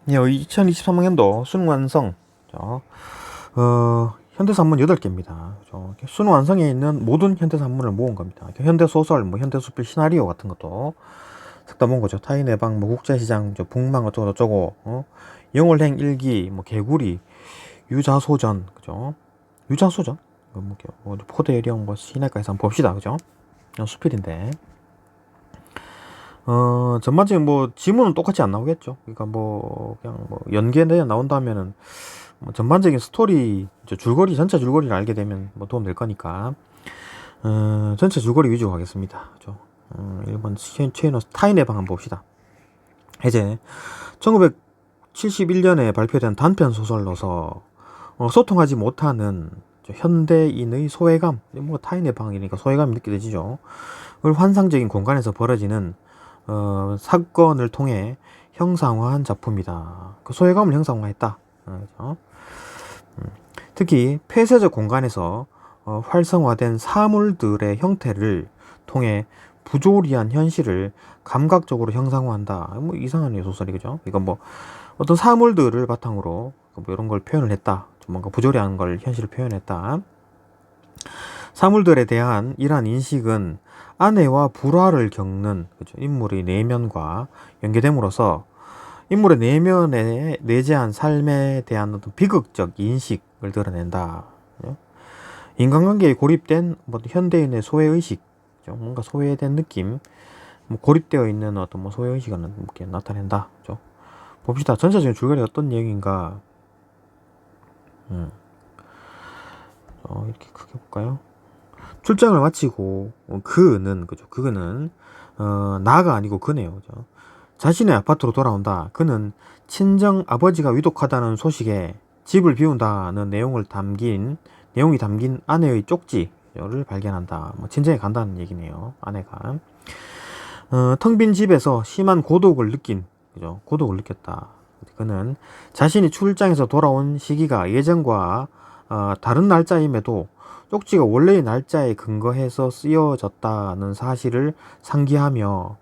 예, 2023학년도 수능 완성. 현대산문 8개입니다. 수능 완성에 있는 모든 현대산문을 모은 겁니다. 현대소설, 현대수필 시나리오 같은 것도 싹 다 모은 거죠. 타인해방, 국제시장, 북망 어쩌고, 영월행 일기, 개구리, 유자소전, 그죠? 유자소전? 포대령, 시내가에서 한번 봅시다, 그죠? 수필인데. 전반적인 지문은 똑같이 안 나오겠죠. 그러니까 그냥 연계되어 나온다면은 전반적인 스토리, 줄거리, 전체 줄거리를 알게 되면 도움 될 거니까, 전체 줄거리 위주로 가겠습니다. 그죠? 1번 최인호 타인의 방 한번 봅시다. 이제 1971년에 발표된 단편 소설로서 소통하지 못하는 현대인의 소외감, 타인의 방이니까 소외감이 느껴지죠. 환상적인 공간에서 벌어지는 사건을 통해 형상화한 작품이다. 그 소외감을 형상화했다. 그렇죠? 특히 폐쇄적 공간에서 활성화된 사물들의 형태를 통해 부조리한 현실을 감각적으로 형상화한다. 이상한 소설이, 그죠? 이건 어떤 사물들을 바탕으로 이런 걸 표현을 했다. 뭔가 부조리한 걸 현실을 표현했다. 사물들에 대한 이러한 인식은 안해와 불화를 겪는, 그죠? 인물의 내면과 연계됨으로써 인물의 내면에 내재한 삶에 대한 어떤 비극적 인식을 드러낸다. 그죠? 인간관계에 고립된 현대인의 소외의식, 그죠? 뭔가 소외된 느낌, 고립되어 있는 어떤 소외의식을 이렇게 나타낸다. 그죠? 봅시다. 전체적인 줄거리 어떤 내용인가. 이렇게 크게 볼까요? 출장을 마치고 그는 나가 아니고 그네요. 그죠? 자신의 아파트로 돌아온다. 그는 친정 아버지가 위독하다는 소식에 집을 비운다는 내용이 담긴 아내의 쪽지를 발견한다. 친정에 간다는 얘기네요. 아내가 텅 빈 집에서 심한 고독을 느꼈다. 그는 자신이 출장에서 돌아온 시기가 예전과 다른 날짜임에도 쪽지가 원래의 날짜에 근거해서 쓰여졌다는 사실을 상기하며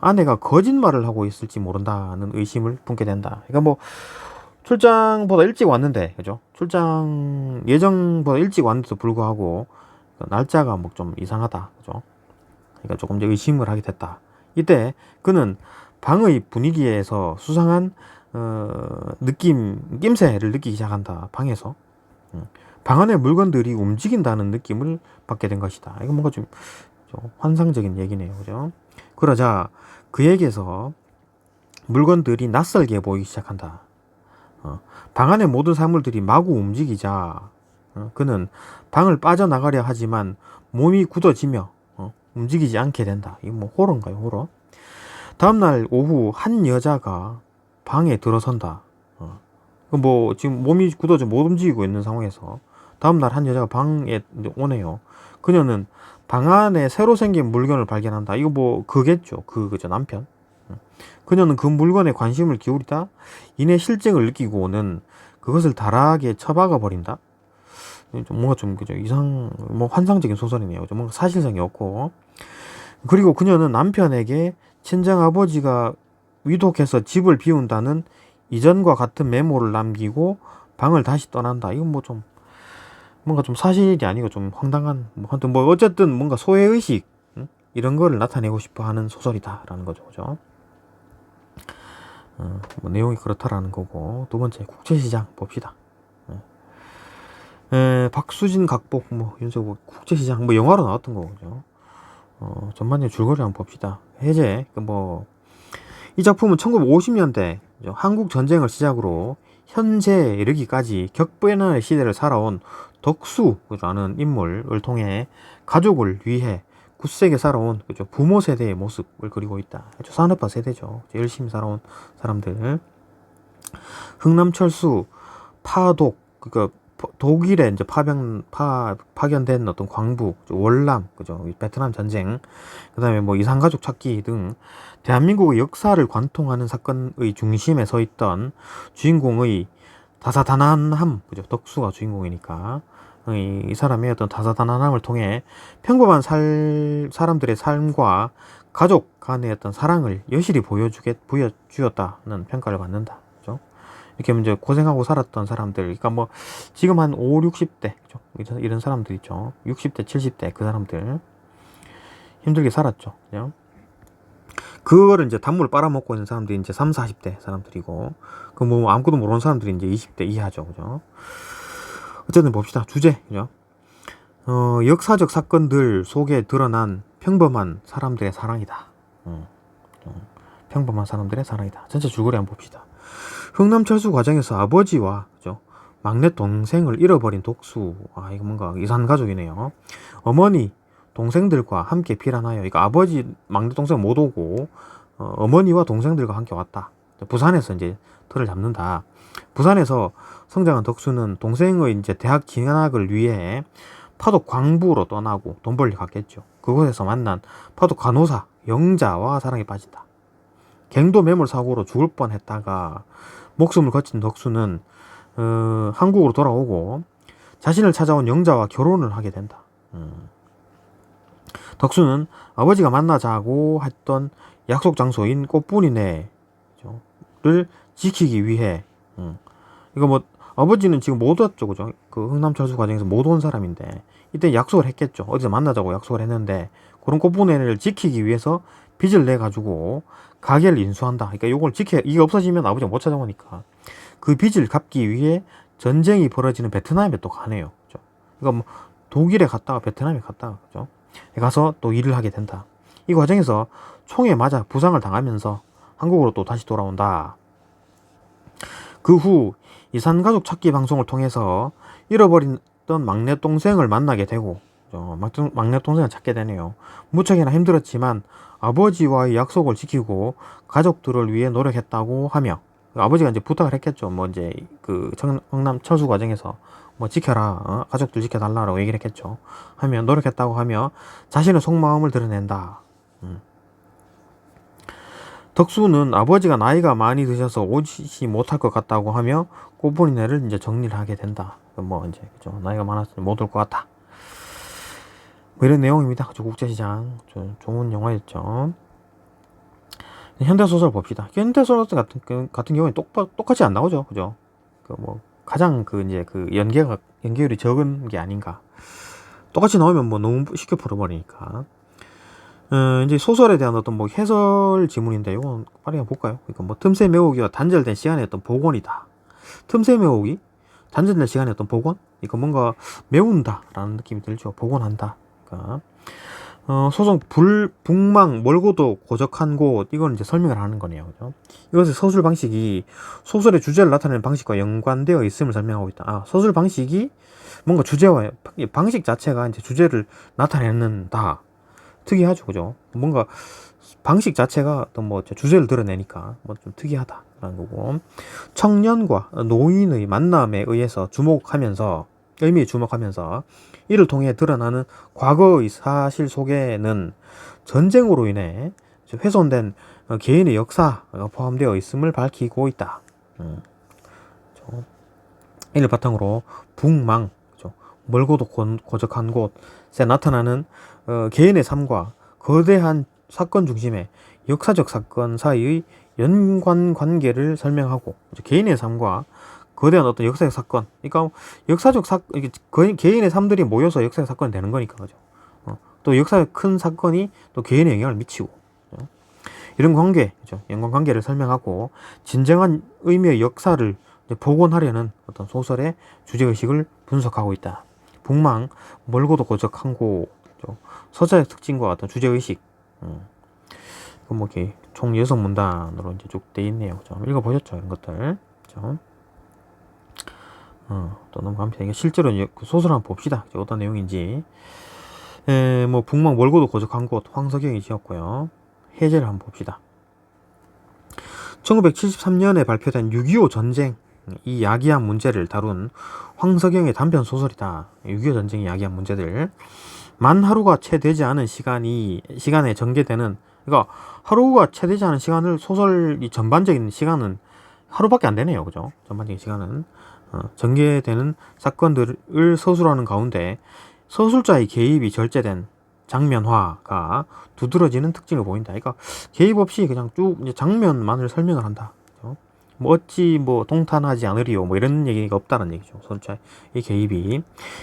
아내가 거짓말을 하고 있을지 모른다는 의심을 품게 된다. 그러니까 출장보다 일찍 왔는데, 그죠? 출장 예정보다 일찍 왔는데도 불구하고 날짜가 좀 이상하다, 그죠? 그러니까 조금 더 의심을 하게 됐다. 이때 그는 방의 분위기에서 수상한 낌새를 느끼기 시작한다. 방에서 방 안의 물건들이 움직인다는 느낌을 받게 된 것이다. 이거 뭔가 좀 환상적인 얘기네요, 그죠? 그러자 그에게서 물건들이 낯설게 보이기 시작한다. 방 안의 모든 사물들이 마구 움직이자 그는 방을 빠져나가려 하지만 몸이 굳어지며 움직이지 않게 된다. 이거 호러인가요, 호러? 다음날 오후 한 여자가 방에 들어선다. 지금 몸이 굳어져 못 움직이고 있는 상황에서 다음날 한 여자가 방에 오네요. 그녀는 방 안에 새로 생긴 물건을 발견한다. 이거 그겠죠. 그죠, 남편. 그녀는 그 물건에 관심을 기울이다 이내 실증을 느끼고는 그것을 다락에 처박아 버린다. 뭔가 그죠, 환상적인 소설이네요. 뭔가 사실성이 없고. 그리고 그녀는 남편에게 친정 아버지가 위독해서 집을 비운다는 이전과 같은 메모를 남기고 방을 다시 떠난다. 이건 뭔가 좀 사실이 아니고 좀 황당한, 하여튼 어쨌든 뭔가 소외의식, 이런 거를 나타내고 싶어 하는 소설이다라는 거죠. 그죠? 내용이 그렇다라는 거고. 두 번째, 국제시장 봅시다. 박수진 각복, 윤석열 국제시장, 영화로 나왔던 거죠. 전반적인 줄거리 한번 봅시다. 해제, 이 작품은 1950년대 한국 전쟁을 시작으로 현재에 이르기까지 격변의 시대를 살아온 덕수라는 인물을 통해 가족을 위해 굳세게 살아온, 그죠, 부모 세대의 모습을 그리고 있다. 그죠? 산업화 세대죠. 열심히 살아온 사람들. 흥남철수, 파독, 그러니까 독일에 이제 파견된 어떤 광부, 월남, 그죠, 베트남 전쟁, 그 다음에 이산가족 찾기 등 대한민국의 역사를 관통하는 사건의 중심에 서 있던 주인공의 다사다난함, 그죠, 덕수가 주인공이니까 이 사람의 어떤 다사다난함을 통해 평범한 사람들의 삶과 가족 간의 어떤 사랑을 여실히 보여주었다는 평가를 받는다. 이렇게 이제 고생하고 살았던 사람들, 그러니까 뭐 지금 한 5, 60대 이런 사람들 있죠. 60대, 70대 그 사람들 힘들게 살았죠. 그죠? 그거를 이제 단물 빨아먹고 있는 사람들이 이제 3, 40대 사람들이고, 그 뭐 아무것도 모르는 사람들이 이제 20대 이하죠. 그죠? 어쨌든 봅시다. 주제, 그죠? 역사적 사건들 속에 드러난 평범한 사람들의 사랑이다. 평범한 사람들의 사랑이다. 전체 줄거리 한번 봅시다. 흥남철수 과정에서 아버지와, 그죠? 막내 동생을 잃어버린 독수. 아, 이거 뭔가 이상한 가족이네요. 어머니, 동생들과 함께 피란하여, 이거 아버지, 막내 동생 못 오고, 어머니와 동생들과 함께 왔다. 부산에서 이제 터를 잡는다. 부산에서 성장한 덕수는 동생의 이제 대학 진학을 위해 파독 광부로 떠나고 돈 벌리 갔겠죠. 그곳에서 만난 파독 간호사 영자와 사랑에 빠진다. 갱도 매몰 사고로 죽을 뻔했다가 목숨을 거친 덕수는 한국으로 돌아오고 자신을 찾아온 영자와 결혼을 하게 된다. 덕수는 아버지가 만나자고 했던 약속 장소인 꽃분이네를 지키기 위해, 이거 뭐 아버지는 지금 못 왔죠, 그죠? 그 흥남철수 과정에서 못 온 사람인데 이때 약속을 했겠죠. 어디서 만나자고 약속을 했는데 그런 꽃분이네를 지키기 위해서 빚을 내 가지고 가게를 인수한다. 그러니까 요걸 이게 없어지면 아버지가 못 찾아오니까 그 빚을 갚기 위해 전쟁이 벌어지는 베트남에 또 가네요. 그죠? 그러니까 뭐 독일에 갔다가 베트남에 갔다가, 그죠? 가서 또 일을 하게 된다. 이 과정에서 총에 맞아 부상을 당하면서 한국으로 또 다시 돌아온다. 그 후 이산가족 찾기 방송을 통해서 잃어버렸던 막내 동생을 만나게 되고, 막내 동생을 찾게 되네요. 무척이나 힘들었지만 아버지와의 약속을 지키고 가족들을 위해 노력했다고 하며, 아버지가 이제 부탁을 했겠죠. 뭐 이제 그 성남 철수 과정에서 뭐 지켜라, 가족들 지켜달라고 얘기를 했겠죠. 하며 노력했다고 하며 자신의 속마음을 드러낸다. 덕수는 아버지가 나이가 많이 드셔서 오지 못할 것 같다고 하며 꽃분이네를 이제 정리를 하게 된다. 뭐 이제, 그죠? 나이가 많아서 못 올 것 같다. 뭐 이런 내용입니다. 그죠? 국제시장 좋은 영화였죠. 현대소설 봅시다. 현대소설 같은 경우에 똑같이 안 나오죠. 그죠? 그 뭐 가장 그 이제 그 연계율이 적은 게 아닌가. 똑같이 나오면 뭐 너무 쉽게 풀어버리니까. 이제 소설에 대한 어떤 뭐 해설 지문인데, 이건 빨리 한번 볼까요? 그러니까 뭐 틈새 메우기와 단절된 시간의 어떤 복원이다. 틈새 메우기, 단절된 시간의 어떤 복원? 그러니까 뭔가 메운다라는 느낌이 들죠. 복원한다. 그러니까 소송 북망 멀고도 고적한 곳, 이건 이제 설명을 하는 거네요. 그죠? 이것의 서술 방식이 소설의 주제를 나타내는 방식과 연관되어 있음을 설명하고 있다. 서술 방식이 뭔가 주제와 방식 자체가 이제 주제를 나타내는다. 특이하죠, 그죠? 뭔가 방식 자체가 어떤 뭐 주제를 드러내니까 뭐 좀 특이하다라는 거고, 청년과 노인의 만남에 의해서 의미에 주목하면서 이를 통해 드러나는 과거의 사실 속에는 전쟁으로 인해 훼손된 개인의 역사가 포함되어 있음을 밝히고 있다. 이를 바탕으로 북망, 멀고도 고적한 곳에 나타나는 개인의 삶과 거대한 사건 중심의 역사적 사건 사이의 연관 관계를 설명하고, 개인의 삶과 거대한 어떤 역사적 사건, 그러니까 개인의 삶들이 모여서 역사적 사건이 되는 거니까, 그죠? 또 역사의 큰 사건이 또 개인에 영향을 미치고, 그죠? 이런 관계, 그죠? 연관 관계를 설명하고 진정한 의미의 역사를 복원하려는 어떤 소설의 주제의식을 분석하고 있다. 북망, 멀고도 고적한 곳, 서자의 특징과 어떤 주제의식, 뭐 이렇게 총 6문단으로 이제 쭉 돼 있네요. 읽어보셨죠? 이런 것들. 그죠? 또 넘어갑니다. 이게 실제로 이제 소설 한번 봅시다. 어떤 내용인지. 뭐 북망 멀고도 고적한 곳, 황석영이 지었고요. 해제를 한번 봅시다. 1973년에 발표된 6.25 전쟁, 이 야기한 문제를 다룬 황석영의 단편 소설이다. 6.25 전쟁이 야기한 문제들. 만 하루가 채 되지 않은 시간에 전개되는, 그러니까 하루가 채 되지 않은 시간을, 소설이 전반적인 시간은 하루밖에 안 되네요. 그죠? 전반적인 시간은 전개되는 사건들을 서술하는 가운데 서술자의 개입이 절제된 장면화가 두드러지는 특징을 보인다. 그러니까 개입 없이 그냥 쭉 이제 장면만을 설명을 한다. 그죠? 뭐 어찌 뭐 동탄하지 않으리요 뭐 이런 얘기가 없다는 얘기죠. 선차의 개입이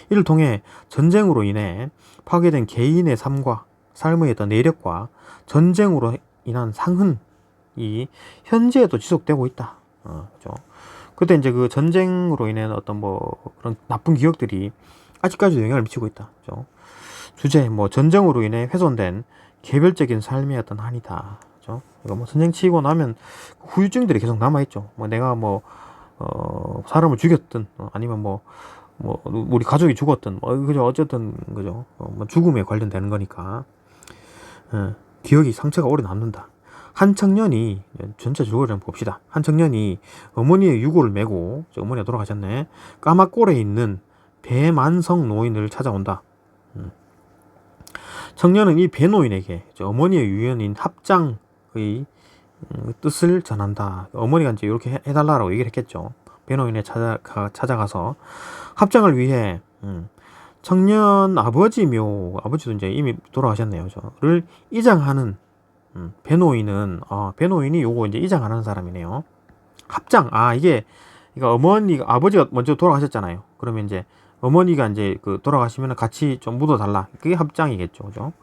이를 통해 전쟁으로 인해 파괴된 개인의 삶과 삶의 어떤 내력과 전쟁으로 인한 상흔이 현재에도 지속되고 있다. 그죠. 그때 이제 그 전쟁으로 인해 어떤 뭐 그런 나쁜 기억들이 아직까지도 영향을 미치고 있다. 그죠. 주제 뭐 전쟁으로 인해 훼손된 개별적인 삶의 어떤 한이다. 그죠. 이거 뭐 전쟁 치고 나면 후유증들이 계속 남아 있죠. 뭐 내가 뭐 사람을 죽였든 아니면 뭐 우리 가족이 죽었든 그죠. 어쨌든 그죠. 뭐 죽음에 관련되는 거니까 기억이 상처가 오래 남는다. 한 청년이 전체적으로 한번 봅시다. 한 청년이 어머니의 유골을 메고 어머니가 돌아가셨네. 까막골에 있는 배만성 노인을 찾아온다. 청년은 이 배노인에게 어머니의 유언인 합장의 뜻을 전한다. 어머니가 이제 이렇게 해달라고 얘기를 했겠죠. 배노인에 찾아가서 합장을 위해 청년 아버지도 이제 이미 돌아가셨네요. 를 이장하는 배노인은 배노인이 요거 이제 이장하는 사람이네요. 합장 이거 아버지가 먼저 돌아가셨잖아요. 그러면 이제 어머니가 이제 그 돌아가시면 같이 좀 묻어달라. 그게 합장이겠죠, 그죠?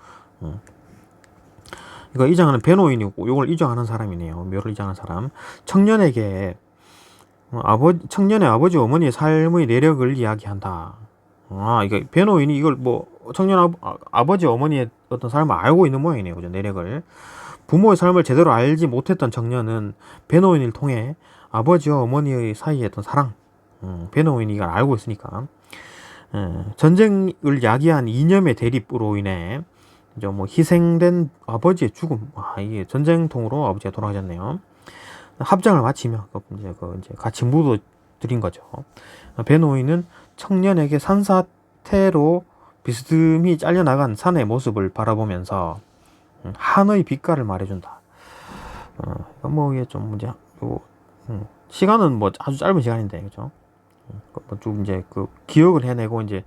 이거 이장하는 배노인이고 요걸 이장하는 사람이네요. 묘를 이장하는 사람. 청년에게 청년의 아버지 어머니의 삶의 내력을 이야기한다. 이거 배노인이 이걸 뭐 청년 아버지 어머니의 어떤 삶을 알고 있는 모양이네요, 그죠? 내력을. 부모의 삶을 제대로 알지 못했던 청년은 배노인을 통해 아버지와 어머니의 사이에 어떤 사랑, 배노인이 이걸 알고 있으니까 전쟁을 야기한 이념의 대립으로 인해 이제 뭐 희생된 아버지의 죽음, 이게 전쟁통으로 아버지가 돌아가셨네요. 합장을 마치며 이제 같이 묻어드린 거죠. 배노인은 청년에게 산사태로 비스듬히 잘려나간 산의 모습을 바라보면서 한의 빛깔을 말해준다. 뭐 이게 좀 이제 시간은 뭐 아주 짧은 시간인데, 그죠? 좀 이제 그 기억을 해내고 이제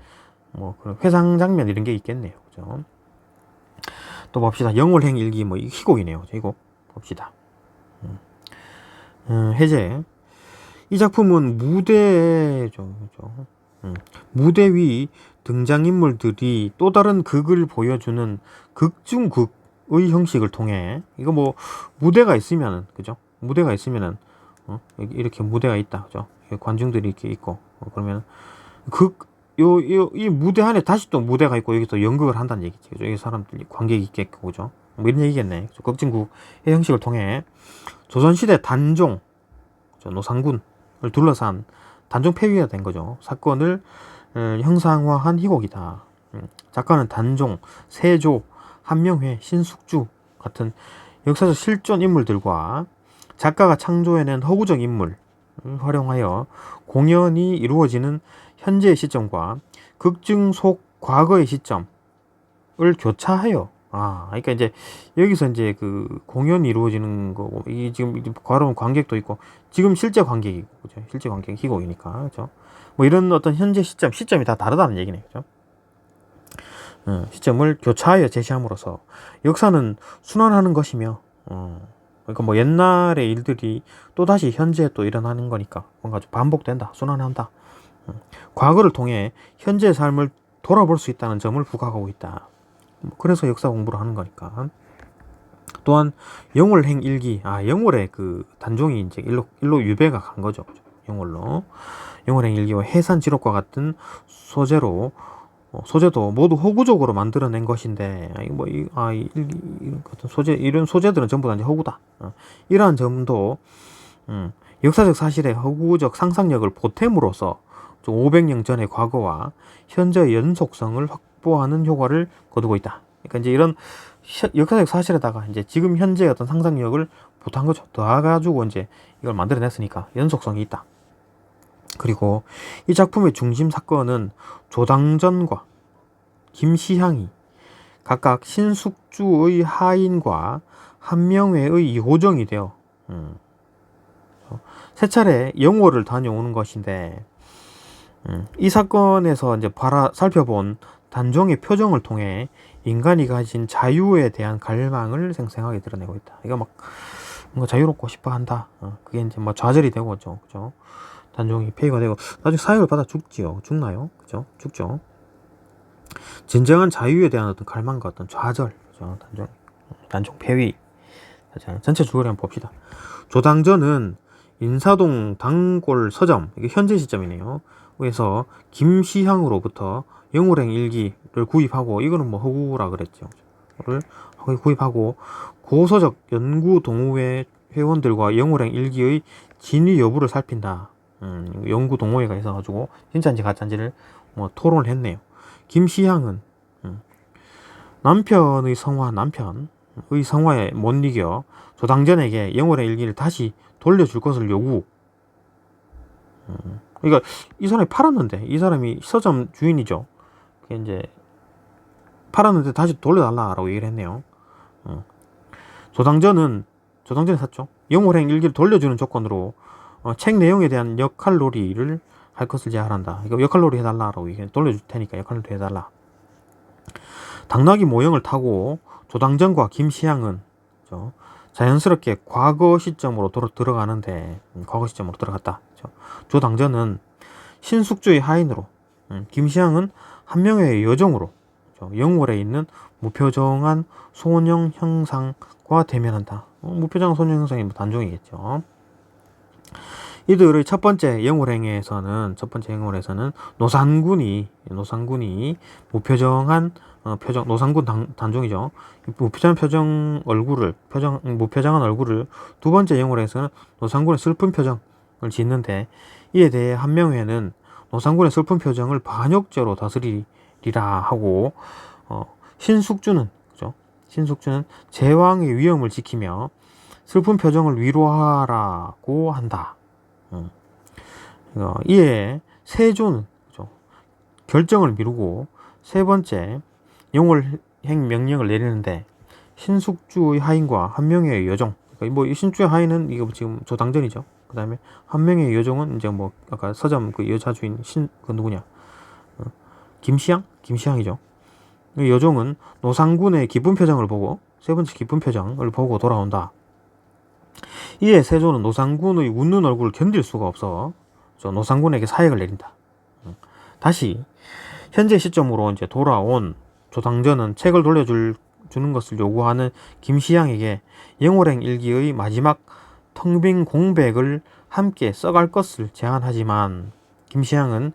뭐 그런 회상 장면 이런 게 있겠네요, 그죠? 또 봅시다. 영월행 일기 뭐 희곡이네요. 희곡 봅시다. 해제. 이 작품은 무대죠, 그죠? 무대 위 등장인물들이 또 다른 극을 보여주는 극중극의 형식을 통해 이거 뭐 무대가 있으면은 그죠? 무대가 있으면은 이렇게 무대가 있다, 그죠? 관중들이 이렇게 있고 그러면 이 무대 안에 다시 또 무대가 있고 여기서 연극을 한다는 얘기죠, 그죠? 여기 사람들이 관객이 있겠고, 그죠? 뭐 이런 얘기겠네. 극중극의 형식을 통해 조선시대 단종, 노상군을 둘러싼 단종 폐위가 된 거죠. 사건을 형상화한 희곡이다. 작가는 단종, 세조, 한명회, 신숙주 같은 역사적 실존 인물들과 작가가 창조해낸 허구적 인물을 활용하여 공연이 이루어지는 현재의 시점과 극중 속 과거의 시점을 교차하여 그러니까 이제 여기서 이제 그 공연이 이루어지는 거고 이 지금 과로운 관객도 있고 지금 실제 관객이고, 그죠? 실제 관객 희곡이니까, 그죠? 뭐 이런 어떤 현재 시점이 다 다르다는 얘기네요, 그죠? 시점을 교차하여 제시함으로써 역사는 순환하는 것이며, 그러니까 뭐 옛날의 일들이 또 다시 현재에 또 일어나는 거니까 뭔가 좀 반복된다, 순환한다. 과거를 통해 현재의 삶을 돌아볼 수 있다는 점을 부각하고 있다. 그래서 역사 공부를 하는 거니까. 또한 영월행 일기, 영월에 그 단종이 이제 일로 유배가 간 거죠. 영월로. 영월행 일기와 해산지록과 같은 소재도 모두 허구적으로 만들어낸 것인데, 같은 소재, 이런 소재들은 전부 다 이제 허구다. 이러한 점도, 역사적 사실의 허구적 상상력을 보탬으로써 500년 전의 과거와 현재의 연속성을 확보하는 효과를 거두고 있다. 그러니까 이제 이런 역사적 사실에다가 이제 지금 현재의 어떤 상상력을 보탄 거죠. 더해가지고 이제 이걸 만들어냈으니까 연속성이 있다. 그리고 이 작품의 중심 사건은 조당전과 김시향이 각각 신숙주의 하인과 한명회의 이호정이 되어 세 차례 영월을 다녀오는 것인데, 이 사건에서 이제 살펴본 단종의 표정을 통해 인간이 가진 자유에 대한 갈망을 생생하게 드러내고 있다. 이거 막 뭔가 자유롭고 싶어 한다. 그게 이제 뭐 좌절이 되고, 그죠? 단종이 폐위가 되고, 나중에 사형을 받아 죽지요. 죽나요? 그죠? 죽죠. 진정한 자유에 대한 어떤 갈망과 어떤 좌절, 그죠? 단종 폐위. 자, 전체 줄거리 한번 봅시다. 조당전은 인사동 단골 서점, 이게 현재 시점이네요. 그래서 김시향으로부터 영울행 일기를 구입하고, 이거는 뭐 허구라 그랬죠. 를 구입하고 고서적 연구 동호회 회원들과 영울행 일기의 진위 여부를 살핀다. 연구 동호회가 있어가지고 진짜인지 가짜인지를 뭐 토론을 했네요. 김시향은 남편의 성화에 못 이겨 조당전에게 영월의 일기를 다시 돌려줄 것을 요구. 그러니까 이 사람이 팔았는데, 이 사람이 서점 주인이죠. 이제 팔았는데 다시 돌려달라라고 얘기를 했네요. 조당전이 샀죠. 영월행 일기를 돌려주는 조건으로 책 내용에 대한 역할놀이를 할 것을 제안한다. 이거 역할놀이 해달라라고 얘기해. 돌려줄 테니까 역할놀이 해달라. 당나귀 모형을 타고 조당전과 김시향은 자연스럽게 과거 시점으로 들어가는데, 과거 시점으로 들어갔다. 조당전은 신숙주의 하인으로, 김시향은 한 명의 여종으로 영월에 있는 무표정한 소년 형상과 대면한다. 무표정한 소년 형상이 뭐 단종이겠죠. 이들의 첫 번째 영월행에서는 노산군이 무표정한 노산군 단종이죠. 무표정한 얼굴을 두 번째 영월에서는 노산군의 슬픈 표정을 짓는데, 이에 대해 한명회는 노산군의 슬픈 표정을 반역죄로 다스리리라 하고, 신숙주는 제왕의 위엄을 지키며 슬픈 표정을 위로하라고 한다. 이에 세조는 결정을 미루고 세 번째 영월행 명령을 내리는데, 신숙주의 하인과 한 명의 여종, 그러니까 뭐 신숙주의 하인은 이거 지금 조당전이죠. 그 다음에 한 명의 여종은 이제 뭐 아까 서점 그 여자 주인 그 누구냐, 김시향이죠. 이 여종은 노상군의 기쁜 표정을 보고, 세 번째 기쁜 표정을 보고 돌아온다. 이에 세조는 노상군의 웃는 얼굴을 견딜 수가 없어 노상군에게 사액을 내린다. 다시 현재 시점으로 이제 돌아온 조당전은 책을 돌려주는 것을 요구하는 김시향에게 영월행 일기의 마지막 텅 빈 공백을 함께 써갈 것을 제안하지만, 김시향은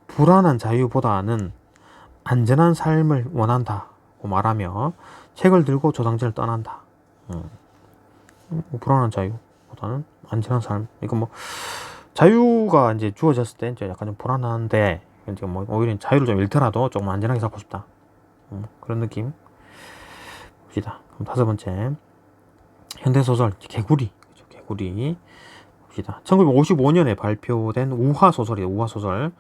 불안한 자유보다는 안전한 삶을 원한다고 말하며 책을 들고 조당전을 떠난다. 불안한 자유보다는 안전한 삶. 이거 뭐 자유가 이제 주어졌을 때 이제 약간 좀 불안한데, 이제 뭐 오히려 자유를 좀 잃더라도 조금 안전하게 살고 싶다. 그런 느낌 봅시다. 그럼 다섯 번째, 현대소설 개구리. 봅시다. 1955년에 발표된 우화소설이에요. 우화소설.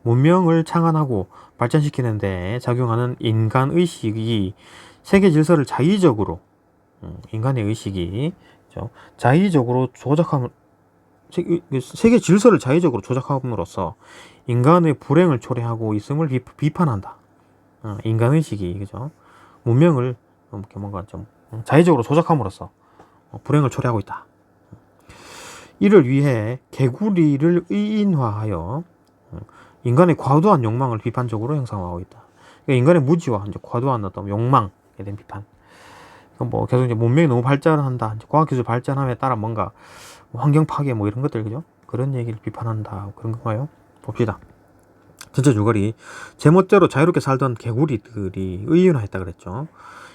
문명을 창안하고 발전시키는 데 작용하는 인간의식이 세계 질서를 자의적으로, 인간의 의식이 자의적으로 세계 질서를 자의적으로 조작함으로써 인간의 불행을 초래하고 있음을 비판한다. 인간의식이, 그죠? 문명을 뭔가 좀 자의적으로 조작함으로써 불행을 초래하고 있다. 이를 위해 개구리를 의인화하여 인간의 과도한 욕망을 비판적으로 형상화하고 있다. 그러니까 인간의 무지와 이제 과도한 어떤 욕망에 대한 비판. 뭐 계속 이제 문명이 너무 발전한다. 이제 과학기술 발전함에 따라 뭔가 환경 파괴 뭐 이런 것들, 그죠? 그런 얘기를 비판한다. 그런 건가요? 봅시다. 전체 줄거리. 제멋대로 자유롭게 살던 개구리들이 의인화했다 그랬죠.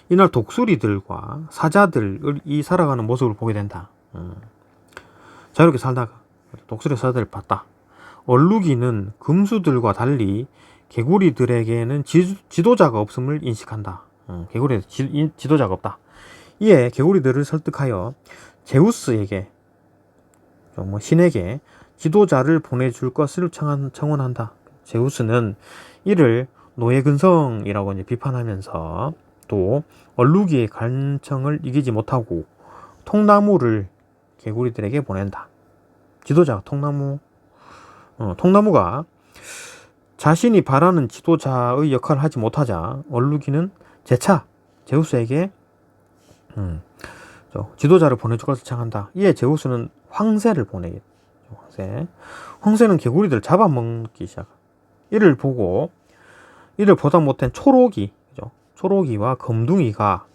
이날 독수리들과 사자들이 살아가는 모습을 보게 된다. 자유롭게 살다가 독수리 사자들을 봤다. 얼룩이는 금수들과 달리 개구리들에게는 지도자가 없음을 인식한다. 개구리는 지도자가 없다. 이에 개구리들을 설득하여 제우스에게, 신에게 지도자를 보내줄 것을 청원한다. 제우스는 이를 노예근성이라고 이제 비판하면서, 또 얼룩이의 간청을 이기지 못하고 통나무를 개구리들에게 보낸다. 지도자가 통나무가 자신이 바라는 지도자의 역할을 하지 못하자 얼룩이는 재차 제우스에게 지도자를 보내줄 것을 청한다. 이에 제우스는 황새를 보내겠죠. 황새는 개구리들을 잡아먹기 시작. 이를 보다 못한 초록이와 검둥이가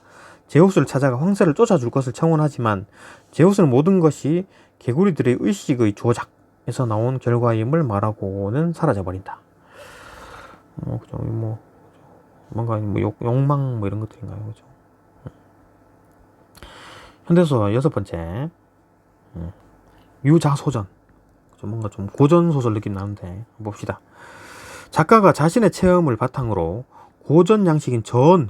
제우스를 찾아가 황새를 쫓아줄 것을 청원하지만 제우스는 모든 것이 개구리들의 의식의 조작에서 나온 결과임을 말하고는 사라져버린다. 뭔가 욕망 이런 것들인가요, 그죠? 현대소설 6번째, 유자소전. 뭔가 좀 고전 소설 느낌 나는데 봅시다. 작가가 자신의 체험을 바탕으로 고전 양식인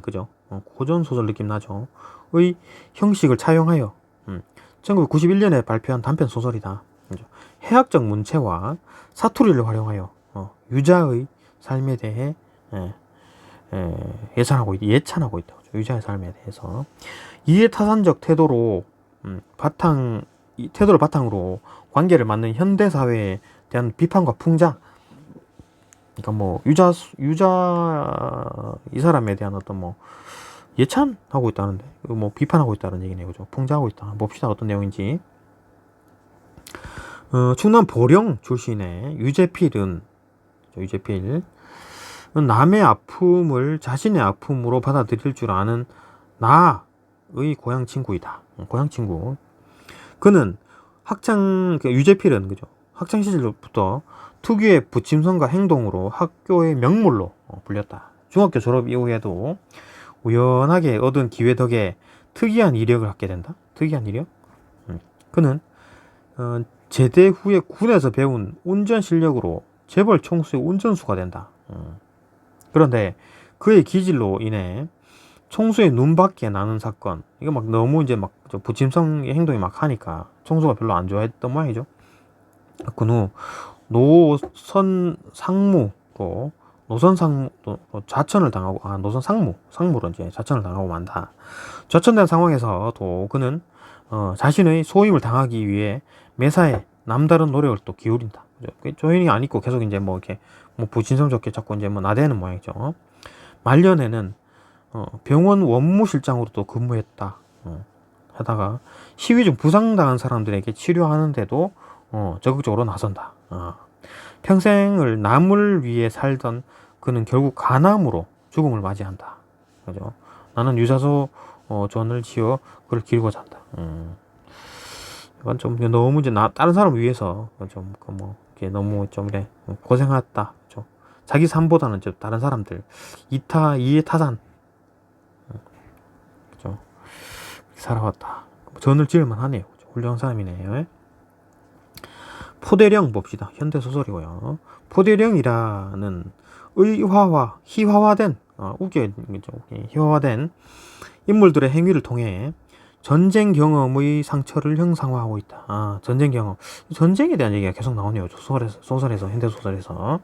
그죠? 고전 소설 느낌 나죠? 의 형식을 차용하여 1991년에 발표한 단편 소설이다. 그죠? 해학적 문체와 사투리를 활용하여 유자의 삶에 대해 예찬하고 있다. 유자의 삶에 대해서 이해타산적 태도를 바탕으로 관계를 맞는 현대 사회에 대한 비판과 풍자. 그러니까 유자 이 사람에 대한 어떤 예찬하고 있다는데 비판하고 있다는 얘기네요, 그죠? 풍자하고 있다. 봅시다 어떤 내용인지. 충남 보령 출신의 유재필은 남의 아픔을 자신의 아픔으로 받아들일 줄 아는 나의 고향 친구이다. 고향 친구. 그는 유재필은 그죠? 학창 시절부터 특유의 부침성과 행동으로 학교의 명물로 불렸다. 중학교 졸업 이후에도 우연하게 얻은 기회 덕에 특이한 이력을 갖게 된다. 특이한 이력? 그는 제대 후에 군에서 배운 운전 실력으로 재벌 총수의 운전수가 된다. 그런데 그의 기질로 인해 총수의 눈밖에 나는 사건, 이거 너무 부침성의 행동이 하니까 총수가 별로 안 좋아했던 모양이죠. 그 후 노선 상무 좌천을 당하고 상무로 이제 좌천을 당하고 만다. 좌천된 상황에서도 그는 자신의 소임을 당하기 위해 매사에 남다른 노력을 또 기울인다. 조인이 안 있고 계속 이제 부친성 좋게 자꾸 이제 나대는 모양이죠. 말년에는 병원 원무실장으로도 근무했다. 하다가 시위 중 부상당한 사람들에게 치료하는데도 적극적으로 나선다. 평생을 남을 위해 살던 그는 결국 간암으로 죽음을 맞이한다. 그죠? 나는 유자소 전을 지어 그를 기르고자 한다. 이건 좀 너무 이제 다른 사람을 위해서 이렇게 너무 좀 이래 고생했다. 그죠? 자기 삶보다는 다른 사람들 이해타산. 그죠? 살아왔다. 전을 지을만 하네요. 그죠? 훌륭한 사람이네요. 포대령 봅시다. 현대소설이고요. 포대령이라는 희화화된 인물들의 행위를 통해 전쟁 경험의 상처를 형상화하고 있다. 전쟁 경험. 전쟁에 대한 얘기가 계속 나오네요. 소설에서, 현대소설에서.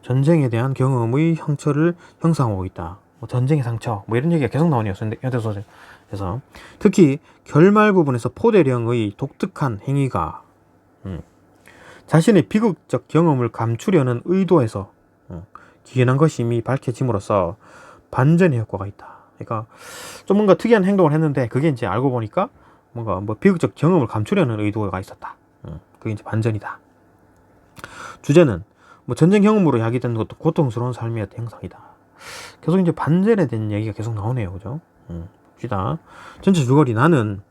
전쟁에 대한 경험의 상처를 형상화하고 있다. 전쟁의 상처. 이런 얘기가 계속 나오네요. 현대소설에서. 특히 결말 부분에서 포대령의 독특한 행위가 자신의 비극적 경험을 감추려는 의도에서 기인한 것임이 밝혀짐으로써 반전의 효과가 있다. 그러니까 좀 뭔가 특이한 행동을 했는데 그게 이제 알고 보니까 뭔가 비극적 경험을 감추려는 의도가 있었다. 그게 이제 반전이다. 주제는 전쟁 경험으로 야기된 것도 고통스러운 삶의 형상이다. 계속 이제 반전에 대한 얘기가 계속 나오네요, 그죠? 봅시다. 전체 줄거리. 나는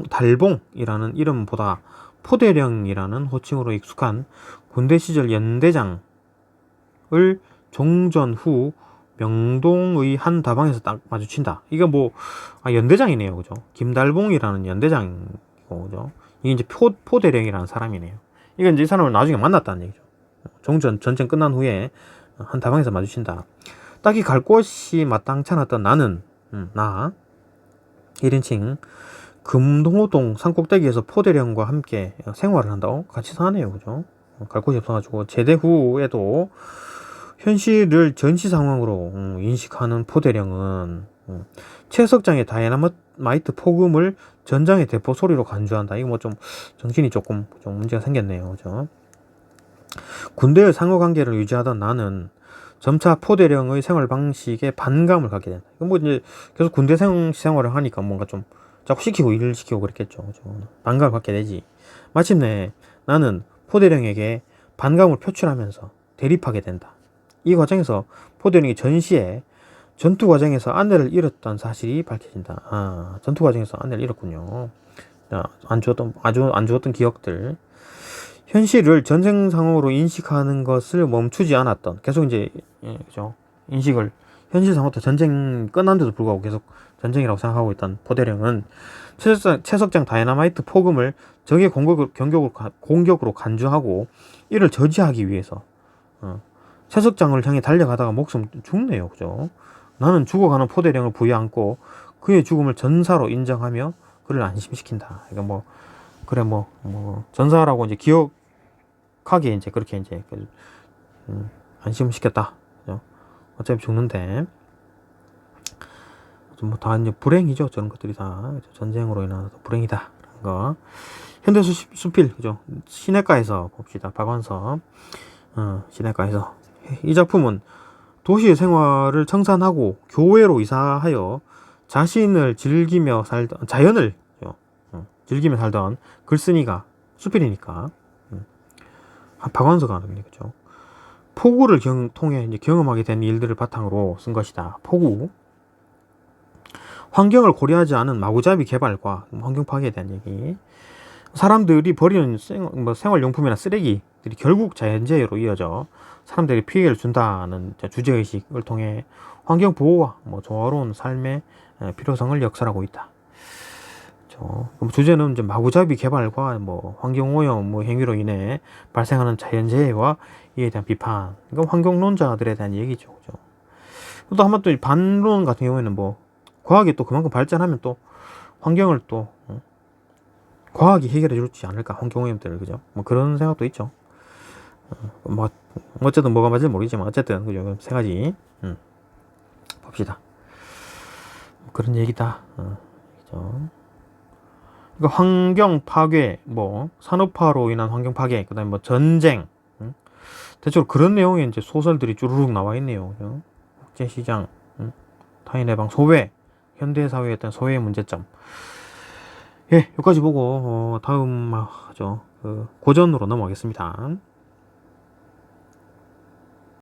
달봉이라는 이름보다 포대령이라는 호칭으로 익숙한 군대 시절 연대장을 종전 후 명동의 한 다방에서 딱 마주친다. 이거 연대장이네요, 그죠? 김달봉이라는 연대장이고, 그죠? 이게 이제 포대령이라는 사람이네요. 이건 이제 이 사람을 나중에 만났다는 얘기죠. 전쟁 끝난 후에 한 다방에서 마주친다. 딱히 갈 곳이 마땅치 않았던 나는, 1인칭 금동호동 산꼭대기에서 포대령과 함께 생활을 한다고? 같이 사네요, 그죠? 갈 곳이 없어가지고 제대 후에도 현실을 전시 상황으로 인식하는 포대령은 채석장의 다이너마이트 폭음을 전장의 대포 소리로 간주한다. 이거 좀 정신이 조금 문제가 생겼네요, 그죠? 군대의 상호관계를 유지하던 나는 점차 포대령의 생활 방식에 반감을 갖게 된다. 이건 뭐 이제 계속 군대 생활을 하니까 뭔가 좀 자꾸 시키고 일을 시키고 그랬겠죠. 그죠? 반감을 갖게 되지. 마침내 나는 포대령에게 반감을 표출하면서 대립하게 된다. 이 과정에서 포대령이 전시에 전투 과정에서 아내를 잃었던 사실이 밝혀진다. 아, 전투 과정에서 아내를 잃었군요. 아주 안 좋았던 기억들. 현실을 전쟁 상황으로 인식하는 것을 멈추지 않았던, 계속 이제, 그죠. 인식을, 현실 상황부터 전쟁 끝난데도 불구하고 계속 전쟁이라고 생각하고 있던 포대령은 채석장 다이너마이트 포금을 적의 공격으로 간주하고 이를 저지하기 위해서, 채석장을 향해 달려가다가 목숨 죽네요. 그죠. 나는 죽어가는 포대령을 부여안고 그의 죽음을 전사로 인정하며 그를 안심시킨다. 그러니까 전사라고 이제 기억하게 이제 그렇게 이제 안심을 시켰다. 그죠? 어차피 죽는데 다 이제 불행이죠. 저런 것들이 다 전쟁으로 인한 불행이다. 그런 거. 현대 수필, 그죠? 시내가에서 봅시다. 박완서, 시내가에서. 이 작품은 도시의 생활을 청산하고 교외로 이사하여 자신을 즐기며 살던, 자연을 즐기며 살던 글쓴이가, 수필이니까, 박완서가 하는 거죠. 폭우를 통해 이제 경험하게 된 일들을 바탕으로 쓴 것이다. 폭우. 환경을 고려하지 않은 마구잡이 개발과 환경 파괴에 대한 얘기. 사람들이 버리는 생활용품이나 쓰레기들이 결국 자연재해로 이어져 사람들이 피해를 준다는 주제의식을 통해 환경보호와 조화로운 삶의 필요성을 역설하고 있다. 주제는 이제 마구잡이 개발과 환경오염 행위로 인해 발생하는 자연재해와 이에 대한 비판. 그러니까 환경론자들에 대한 얘기죠. 그죠? 또 한번 또 반론 같은 경우에는 과학이 또 그만큼 발전하면 또 환경을 또 과학이 해결해 줄지 않을까, 환경오염들을. 그죠? 그런 생각도 있죠. 어쨌든 뭐가 맞을지 모르겠지만 어쨌든 그죠? 세 가지 봅시다. 그런 얘기다. 그죠? 그러니까 환경 파괴, 산업화로 인한 환경 파괴, 그다음에 전쟁, 대체로 그런 내용의 이제 소설들이 쭈루룩 나와 있네요. 그죠? 국제시장, 타인 해방, 소외, 현대 사회에 대한 소외의 문제점. 예, 여기까지 보고 다음 고전으로 넘어가겠습니다.